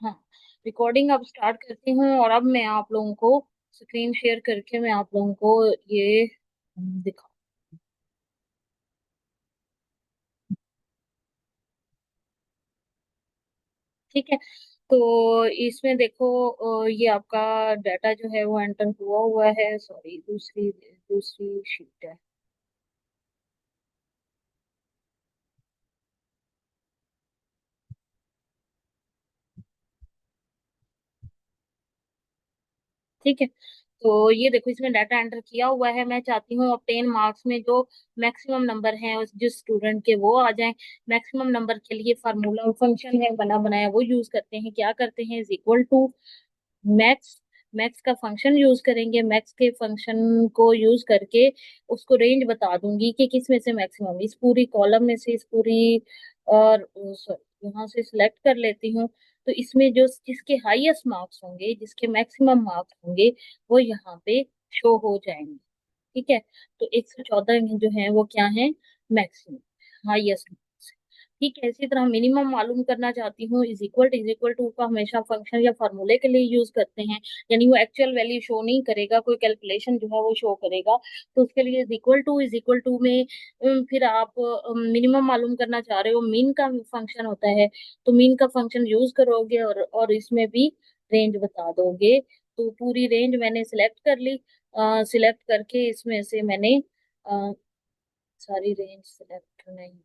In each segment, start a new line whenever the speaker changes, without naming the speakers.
हाँ, रिकॉर्डिंग अब स्टार्ट करती हूँ और अब मैं आप लोगों को स्क्रीन शेयर करके मैं आप लोगों को ये दिखा। ठीक है, तो इसमें देखो ये आपका डाटा जो है वो एंटर हुआ हुआ है। सॉरी, दूसरी दूसरी शीट है। ठीक है, तो ये देखो इसमें डाटा एंटर किया हुआ है। मैं चाहती हूँ अब 10 मार्क्स में जो मैक्सिमम नंबर हैं उस जिस स्टूडेंट के वो आ जाएं। मैक्सिमम नंबर के लिए फार्मूला फंक्शन है बना बनाया, वो यूज करते हैं। क्या करते हैं, is equal to max. Max का फंक्शन यूज करेंगे। मैक्स के फंक्शन को यूज करके उसको रेंज बता दूंगी कि किस में से मैक्सिमम, इस पूरी कॉलम में से, इस पूरी, और सॉरी यहाँ से सिलेक्ट कर लेती हूँ। तो इसमें जो जिसके हाईएस्ट मार्क्स होंगे, जिसके मैक्सिमम मार्क्स होंगे, वो यहाँ पे शो हो जाएंगे। ठीक है, तो 114 जो है वो क्या है, मैक्सिमम हाईएस्ट। ठीक है, इसी तरह मिनिमम मालूम करना चाहती हूँ, इज इक्वल टू का हमेशा फंक्शन या फॉर्मूले के लिए यूज करते हैं। यानी वो एक्चुअल वैल्यू शो नहीं करेगा, कोई कैलकुलेशन जो है वो शो करेगा। तो उसके लिए इज इक्वल टू में फिर आप मिनिमम मालूम करना चाह रहे हो, मीन का फंक्शन होता है। तो मीन का फंक्शन यूज करोगे और इसमें भी रेंज बता दोगे। तो पूरी रेंज मैंने सिलेक्ट कर ली। सिलेक्ट करके इसमें से मैंने अ, सारी रेंज सिलेक्ट नहीं।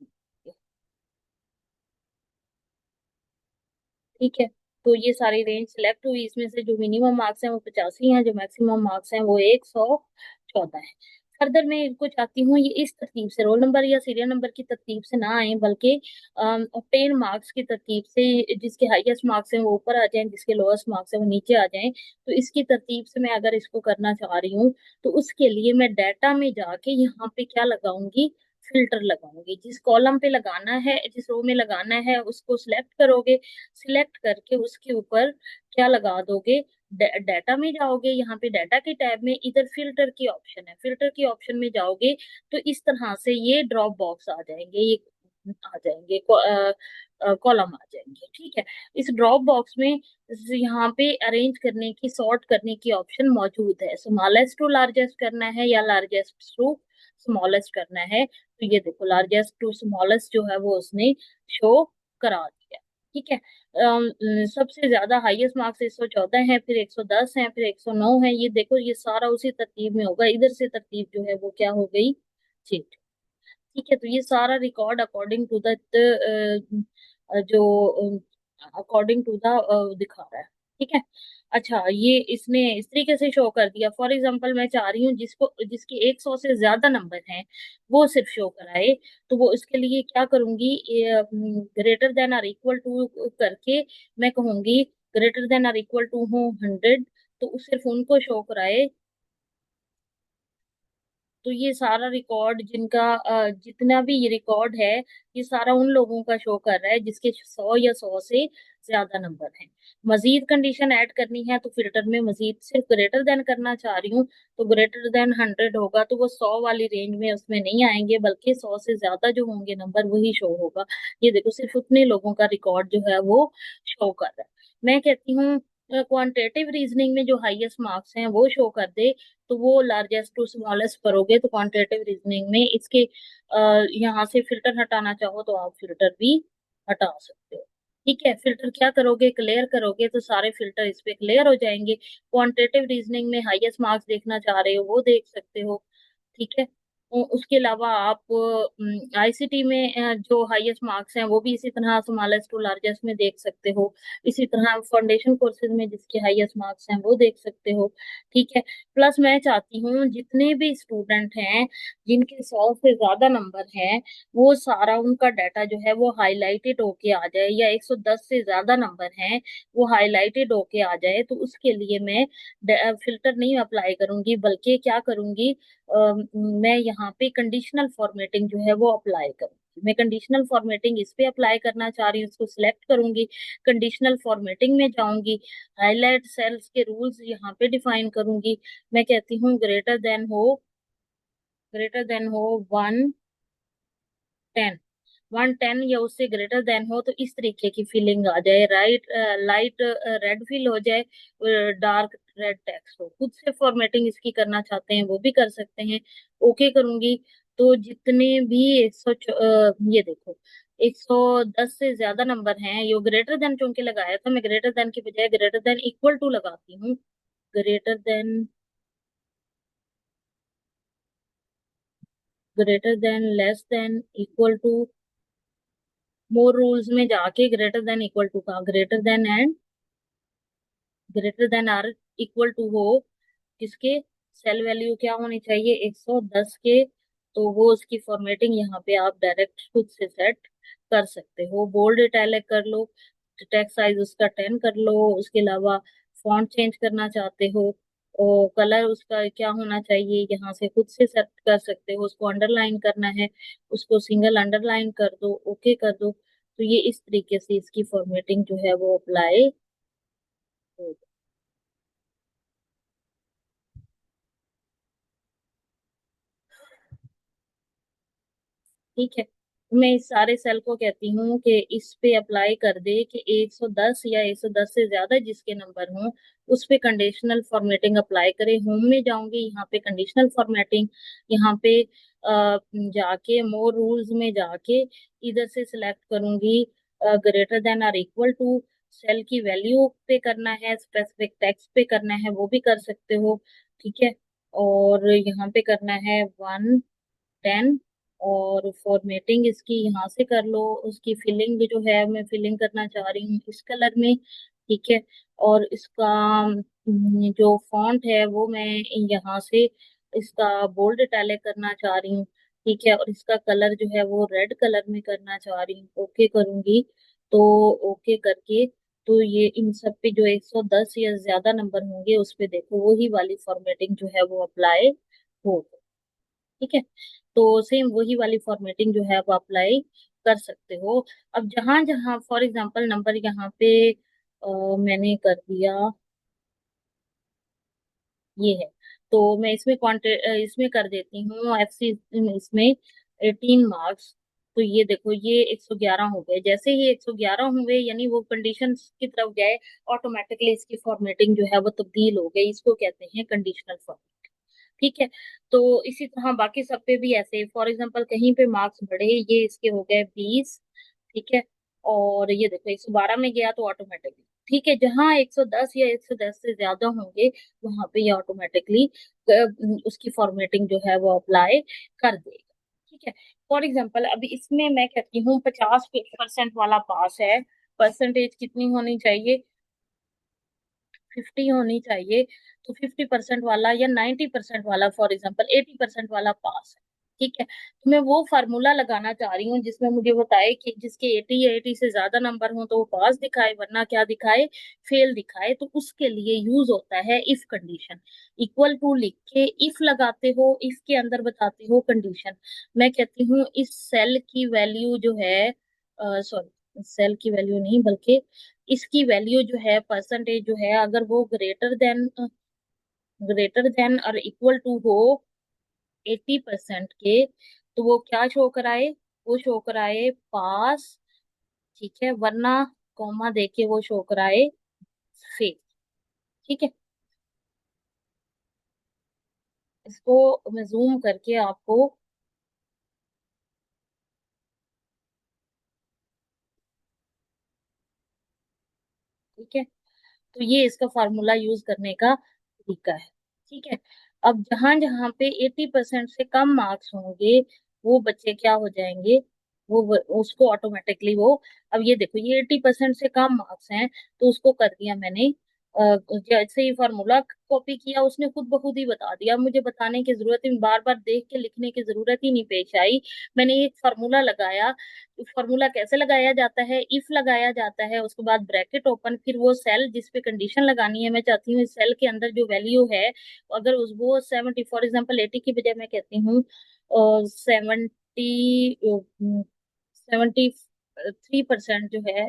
ठीक है, तो ये सारी रेंज सिलेक्ट हुई। इसमें से जो मिनिमम मार्क्स हैं वो 85 हैं, जो मैक्सिमम मार्क्स हैं वो 114 है। फर्दर मैं इनको चाहती हूँ ये इस तरतीब से, रोल नंबर या सीरियल नंबर की तरतीब से ना आए, बल्कि ऑब्टेन मार्क्स की तरतीब से, जिसके हाईएस्ट मार्क्स हैं वो ऊपर आ जाएं, जिसके लोएस्ट मार्क्स हैं वो नीचे आ जाएं। तो इसकी तरतीब से मैं अगर इसको करना चाह रही हूँ, तो उसके लिए मैं डाटा में जाके यहाँ पे क्या लगाऊंगी, फिल्टर लगाऊंगी। जिस कॉलम पे लगाना है, जिस रो में लगाना है, उसको सिलेक्ट करोगे। सिलेक्ट करके उसके ऊपर क्या लगा दोगे, डाटा में जाओगे। यहाँ पे डाटा के टैब में इधर फिल्टर की ऑप्शन है, फिल्टर की ऑप्शन में जाओगे तो इस तरह से ये ड्रॉप बॉक्स आ जाएंगे, ये आ जाएंगे, कॉलम आ जाएंगे। ठीक है, इस ड्रॉप बॉक्स में यहाँ पे अरेंज करने की, सॉर्ट करने की ऑप्शन मौजूद है। स्मॉलेस्ट टू लार्जेस्ट करना है या लार्जेस्ट टू स्मॉलेस्ट करना है। तो ये देखो लार्जेस्ट टू स्मॉलेस्ट जो है वो उसने शो करा दिया। ठीक है, सबसे ज्यादा हाईएस्ट मार्क्स 114 है, फिर 110 है, फिर 109 है। ये देखो ये सारा उसी तरतीब में होगा, इधर से तरतीब जो है वो क्या हो गई, चेंज। ठीक है, तो ये सारा रिकॉर्ड अकॉर्डिंग टू द जो अकॉर्डिंग टू द दिखा रहा है। ठीक है, अच्छा ये इसने इस तरीके से शो कर दिया। फॉर एग्जांपल मैं चाह रही हूँ जिसको जिसके 100 से ज्यादा नंबर हैं वो सिर्फ शो कराए। तो वो इसके लिए क्या करूंगी, greater than or equal to करके मैं कहूंगी greater than or equal to हो 100, तो सिर्फ उनको शो कराए। तो ये सारा रिकॉर्ड जिनका जितना भी ये रिकॉर्ड है, ये सारा उन लोगों का शो कर रहा है जिसके 100 या 100 से ज्यादा नंबर हैं। मजीद कंडीशन ऐड करनी है तो फिल्टर में मजीद सिर्फ ग्रेटर देन करना चाह रही हूँ, तो ग्रेटर देन 100 होगा तो वो 100 वाली रेंज में उसमें नहीं आएंगे, बल्कि 100 से ज्यादा जो होंगे नंबर वही शो होगा। ये देखो सिर्फ उतने लोगों का रिकॉर्ड जो है वो शो कर रहा है। मैं कहती हूँ क्वांटिटेटिव रीजनिंग में जो हाईएस्ट मार्क्स हैं वो शो कर दे, तो वो लार्जेस्ट टू स्मॉलेस्ट करोगे तो क्वांटिटेटिव रीजनिंग में इसके यहाँ से फिल्टर हटाना चाहो तो आप फिल्टर भी हटा सकते हो। ठीक है, फिल्टर क्या करोगे, क्लियर करोगे तो सारे फिल्टर इस पे क्लियर हो जाएंगे। क्वांटिटेटिव रीजनिंग में हाईएस्ट मार्क्स देखना चाह रहे हो वो देख सकते हो। ठीक है, उसके अलावा आप आईसीटी में जो हाईएस्ट मार्क्स हैं वो भी इसी तरह स्मॉलेस्ट टू लार्जेस्ट में देख सकते हो। इसी तरह फाउंडेशन कोर्सेज में जिसके हाईएस्ट मार्क्स हैं वो देख सकते हो। ठीक है, प्लस मैं चाहती हूँ जितने भी स्टूडेंट हैं जिनके 100 से ज्यादा नंबर हैं, वो सारा उनका डाटा जो है वो हाईलाइटेड होके आ जाए, या 110 से ज्यादा नंबर हैं वो हाईलाइटेड होके आ जाए। तो उसके लिए मैं फिल्टर नहीं अप्लाई करूंगी, बल्कि क्या करूंगी, मैं यहाँ पे कंडीशनल फॉर्मेटिंग जो है वो अप्लाई करूंगी। मैं कंडीशनल फॉर्मेटिंग इस पे अप्लाई करना चाह रही हूँ, उसको सिलेक्ट करूंगी, कंडीशनल फॉर्मेटिंग में जाऊंगी, हाईलाइट सेल्स के रूल्स यहाँ पे डिफाइन करूंगी। मैं कहती हूँ ग्रेटर देन हो 110, 110 या उससे ग्रेटर देन हो तो इस तरीके की फीलिंग आ जाए, राइट लाइट रेड फील हो जाए, डार्क रेड टेक्स्ट हो। खुद से फॉर्मेटिंग इसकी करना चाहते हैं वो भी कर सकते हैं। ओके करूंगी तो जितने भी 100 ये देखो 110 से ज्यादा नंबर हैं, ये ग्रेटर देन चूंकि लगाया था, मैं ग्रेटर देन की बजाय ग्रेटर देन इक्वल टू लगाती हूँ। Greater than, greater than, less than, equal to, more rules में जाके ग्रेटर देन इक्वल टू का greater than and greater than or equal to हो किसके, सेल वैल्यू क्या होनी चाहिए 110 के। तो वो उसकी फॉर्मेटिंग यहाँ पे आप डायरेक्ट खुद से सेट कर सकते हो। बोल्ड इटैलिक कर लो, टेक्स्ट साइज उसका 10 कर लो, उसके अलावा फॉन्ट चेंज करना चाहते हो और कलर उसका क्या होना चाहिए यहाँ से खुद से सेट कर सकते हो। उसको अंडरलाइन करना है, उसको सिंगल अंडरलाइन कर दो, ओके कर दो। तो ये इस तरीके से इसकी फॉर्मेटिंग जो है वो अप्लाई हो। ठीक है, मैं इस सारे सेल को कहती हूँ कि इस पे अप्लाई कर दे कि 110 या 110 से ज्यादा जिसके नंबर हों उस पे कंडीशनल फॉर्मेटिंग अप्लाई करे। होम में जाऊंगी, यहाँ पे कंडीशनल फॉर्मेटिंग, यहाँ पे जाके मोर रूल्स में जाके इधर से सिलेक्ट करूंगी ग्रेटर देन और इक्वल टू। सेल की वैल्यू पे करना है, स्पेसिफिक टेक्स्ट पे करना है वो भी कर सकते हो। ठीक है, और यहाँ पे करना है 110, और फॉर्मेटिंग इसकी यहाँ से कर लो। उसकी फिलिंग जो है मैं फिलिंग करना चाह रही हूँ इस कलर में। ठीक है, और इसका जो फॉन्ट है वो मैं यहाँ से इसका बोल्ड इटैलिक करना चाह रही हूँ। ठीक है, और इसका कलर जो है वो रेड कलर में करना चाह रही हूँ। ओके करूंगी तो ओके करके तो ये इन सब पे जो 110 या ज्यादा नंबर होंगे उस पे देखो वही वाली फॉर्मेटिंग जो है वो अप्लाई हो। ठीक है, तो सेम वही वाली फॉर्मेटिंग जो है आप अप्लाई कर सकते हो। अब जहां जहां फॉर एग्जांपल नंबर यहाँ पे मैंने कर दिया ये है, तो मैं इसमें इसमें कर देती हूँ एफसी, इसमें 18 मार्क्स। तो ये देखो ये 111 हो गए। जैसे ही 111 हुए यानी वो कंडीशन की तरफ गए, ऑटोमेटिकली इसकी फॉर्मेटिंग जो है वो तब्दील हो गई। इसको कहते हैं कंडीशनल फॉर्मेटिंग। ठीक है, तो इसी तरह बाकी सब पे भी ऐसे फॉर एग्जांपल कहीं पे मार्क्स बढ़े, ये इसके हो गए 20। ठीक है, और ये देखो 112 में गया तो ऑटोमेटिकली। ठीक है, जहां 110 या 110 से ज्यादा होंगे वहां पे ये ऑटोमेटिकली उसकी फॉर्मेटिंग जो है वो अप्लाई कर देगा। ठीक है, फॉर एग्जांपल अभी इसमें मैं कहती हूँ 50% वाला पास है, परसेंटेज कितनी होनी चाहिए, 50 होनी चाहिए। तो 50% वाला या 90% वाला, फॉर एग्जांपल 80% वाला पास है। ठीक है, तो मैं वो फार्मूला लगाना चाह रही हूँ जिसमें मुझे बताए कि जिसके 80 या 80 से ज्यादा नंबर हो तो वो पास दिखाए, वरना क्या दिखाए, फेल दिखाए। तो उसके लिए यूज होता है इफ कंडीशन। इक्वल टू लिख के इफ लगाते हो, इफ के अंदर बताते हो कंडीशन। मैं कहती हूँ इस सेल की वैल्यू जो है, सॉरी सेल की वैल्यू नहीं बल्कि इसकी वैल्यू जो है परसेंटेज जो है, अगर वो ग्रेटर देन और इक्वल टू हो 80% के, तो वो क्या शो कराए, वो शो कराए पास। ठीक है, वरना कॉमा देके वो शो कराए फेल। ठीक है, इसको मैं जूम करके आपको, ठीक है, तो ये इसका फार्मूला यूज करने का तरीका है। ठीक है, अब जहां जहां पे 80% से कम मार्क्स होंगे वो बच्चे क्या हो जाएंगे, उसको ऑटोमेटिकली वो, अब ये देखो ये 80% से कम मार्क्स हैं तो उसको कर दिया मैंने जैसे ही फार्मूला कॉपी किया उसने खुद ब खुद ही बता दिया, मुझे बताने की जरूरत ही, बार बार देख के लिखने की जरूरत ही नहीं पेश आई। मैंने एक फार्मूला लगाया। फार्मूला कैसे लगाया जाता है, इफ लगाया जाता है, उसके बाद ब्रैकेट ओपन, फिर वो सेल जिस पे कंडीशन लगानी है, मैं चाहती हूँ इस सेल के अंदर जो वैल्यू है, अगर उस वो 70 फॉर एग्जांपल 80 की बजाय मैं कहती हूँ 70, 73% जो है,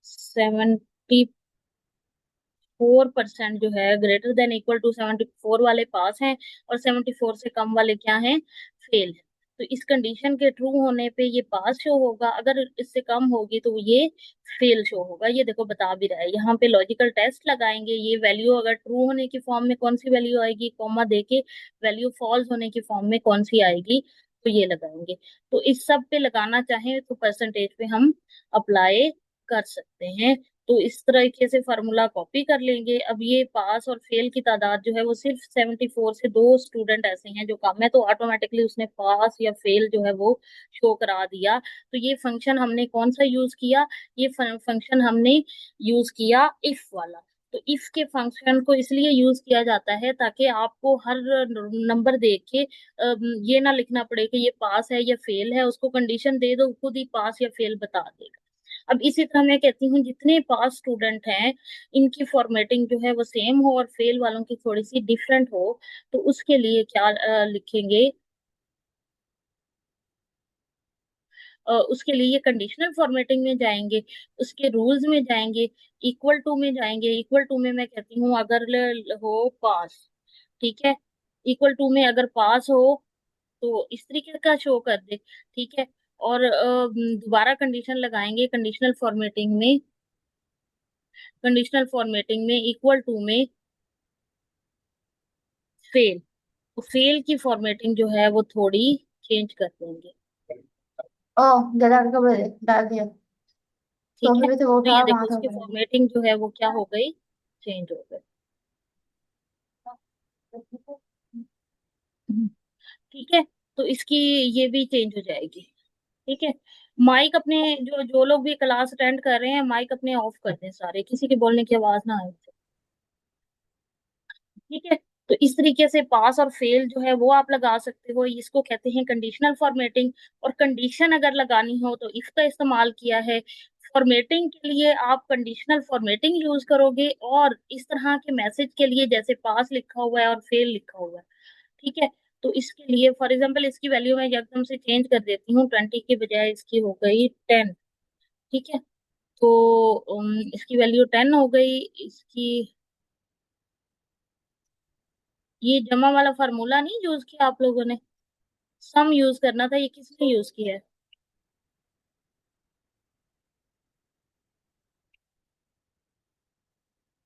74% जो है ग्रेटर देन इक्वल टू 74 वाले पास हैं, और 74 से कम वाले क्या हैं, फेल है। तो इस कंडीशन के ट्रू होने पे ये पास शो होगा, अगर इससे कम होगी तो ये फेल शो होगा। ये देखो बता भी रहा है, यहाँ पे लॉजिकल टेस्ट लगाएंगे, ये वैल्यू अगर ट्रू होने की फॉर्म में कौन सी वैल्यू आएगी, कॉमा देके वैल्यू फॉल्स होने की फॉर्म में कौन सी आएगी, तो ये लगाएंगे। तो इस सब पे लगाना चाहें तो परसेंटेज पे हम अप्लाई कर सकते हैं। तो इस तरीके से फार्मूला कॉपी कर लेंगे। अब ये पास और फेल की तादाद जो है वो सिर्फ 74 से दो स्टूडेंट ऐसे हैं जो कम है, तो ऑटोमेटिकली उसने पास या फेल जो है वो शो करा दिया। तो ये फंक्शन हमने कौन सा यूज किया, ये फंक्शन हमने यूज किया इफ वाला। तो इफ के फंक्शन को इसलिए यूज किया जाता है ताकि आपको हर नंबर देख के ये ना लिखना पड़े कि ये पास है या फेल है, उसको कंडीशन दे दो, खुद ही पास या फेल बता देगा। अब इसी तरह मैं कहती हूँ जितने पास स्टूडेंट हैं इनकी फॉर्मेटिंग जो है वो सेम हो और फेल वालों की थोड़ी सी डिफरेंट हो, तो उसके लिए क्या लिखेंगे, उसके लिए ये कंडीशनल फॉर्मेटिंग में जाएंगे, उसके रूल्स में जाएंगे, इक्वल टू में जाएंगे। इक्वल टू में मैं कहती हूँ अगर हो पास, ठीक है, इक्वल टू में अगर पास हो तो इस तरीके का शो कर दे, ठीक है। और दोबारा कंडीशन लगाएंगे कंडीशनल फॉर्मेटिंग में, इक्वल टू में फेल, तो फेल की फॉर्मेटिंग जो है वो थोड़ी चेंज कर देंगे,
ओह, दादा का डाल दिया।
ठीक
सोफे
है।
पे से वो
तो
उठा
ये
वहां
देखो
से
उसकी
उठाया।
फॉर्मेटिंग जो है वो क्या हो गई, चेंज हो गई। ठीक है, तो इसकी ये भी चेंज हो जाएगी, ठीक है। माइक अपने, जो जो लोग भी क्लास अटेंड कर रहे हैं माइक अपने ऑफ कर दें सारे, किसी के बोलने की आवाज ना आए, ठीक है। तो इस तरीके से पास और फेल जो है वो आप लगा सकते हो, इसको कहते हैं कंडीशनल फॉर्मेटिंग। और कंडीशन अगर लगानी हो तो इफ का इस्तेमाल किया है। फॉर्मेटिंग के लिए आप कंडीशनल फॉर्मेटिंग यूज करोगे, और इस तरह के मैसेज के लिए जैसे पास लिखा हुआ है और फेल लिखा हुआ है, ठीक है। तो इसके लिए फॉर एग्जाम्पल इसकी वैल्यू मैं एकदम से चेंज कर देती हूँ, 20 के बजाय इसकी हो गई 10, ठीक है। तो इसकी वैल्यू 10 हो गई। इसकी ये जमा वाला फार्मूला नहीं यूज किया आप लोगों ने, सम यूज करना था, ये किसने यूज किया है,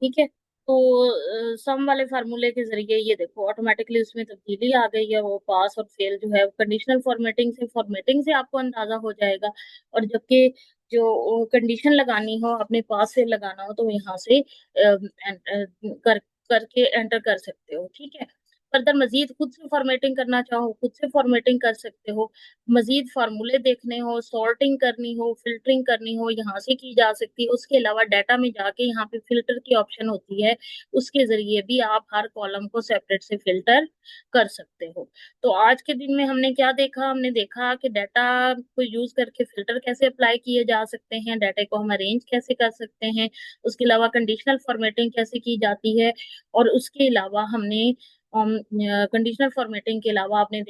ठीक है। तो सम वाले फार्मूले के जरिए ये देखो ऑटोमेटिकली उसमें तब्दीली आ गई है, वो पास और फेल जो है कंडीशनल फॉर्मेटिंग से आपको अंदाजा हो जाएगा। और जबकि जो कंडीशन लगानी हो, अपने पास से लगाना हो, तो यहाँ से कर करके एंटर कर सकते हो, ठीक है। फर्दर मजीद खुद से फॉर्मेटिंग करना चाहो खुद से फॉर्मेटिंग कर सकते हो, मजीद फार्मूले देखने हो, सॉर्टिंग करनी हो, फिल्टरिंग करनी हो, यहाँ से की जा सकती है। उसके अलावा डाटा में जाके यहाँ पे फिल्टर की ऑप्शन होती है, उसके जरिए भी आप हर कॉलम को सेपरेट से फिल्टर कर सकते हो। तो आज के दिन में हमने क्या देखा, हमने देखा कि डाटा को यूज करके फिल्टर कैसे अप्लाई किए जा सकते हैं, डाटा को हम अरेंज कैसे कर सकते हैं, उसके अलावा कंडीशनल फॉर्मेटिंग कैसे की जाती है। और उसके अलावा हमने कंडीशनल फॉर्मेटिंग के अलावा आपने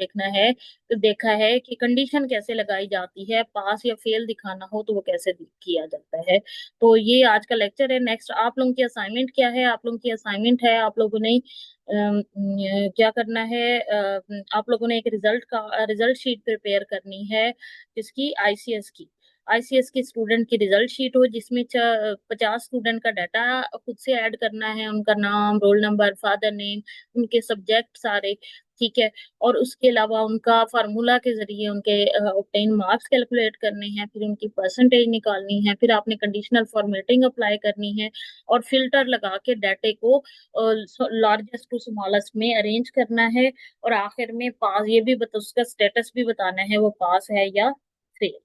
देखा है कि कंडीशन कैसे लगाई जाती है, पास या फेल दिखाना हो तो वो कैसे किया जाता है। तो ये आज का लेक्चर है। नेक्स्ट आप लोगों की असाइनमेंट क्या है, आप लोगों की असाइनमेंट है आप लोगों ने क्या करना है, आप लोगों ने एक रिजल्ट शीट प्रिपेयर करनी है, जिसकी आईसीएस की स्टूडेंट की रिजल्ट शीट हो, जिसमें 50 स्टूडेंट का डाटा खुद से ऐड करना है, उनका नाम, रोल नंबर, फादर नेम, उनके सब्जेक्ट सारे, ठीक है। और उसके अलावा उनका फार्मूला के जरिए उनके ऑब्टेन मार्क्स कैलकुलेट करने हैं, फिर उनकी परसेंटेज निकालनी है, फिर आपने कंडीशनल फॉर्मेटिंग अप्लाई करनी है, और फिल्टर लगा के डाटे को लार्जेस्ट टू स्मॉलेस्ट में अरेंज करना है। और आखिर में पास, ये भी बता, उसका स्टेटस भी बताना है वो पास है या फेल,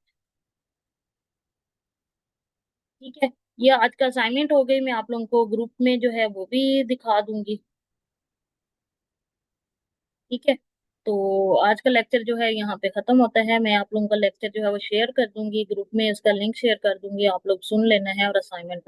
ठीक है। ये आज का असाइनमेंट हो गई, मैं आप लोगों को ग्रुप में जो है वो भी दिखा दूंगी, ठीक है। तो आज का लेक्चर जो है यहाँ पे खत्म होता है। मैं आप लोगों का लेक्चर जो है वो शेयर कर दूंगी ग्रुप में, उसका लिंक शेयर कर दूंगी, आप लोग सुन लेना है और असाइनमेंट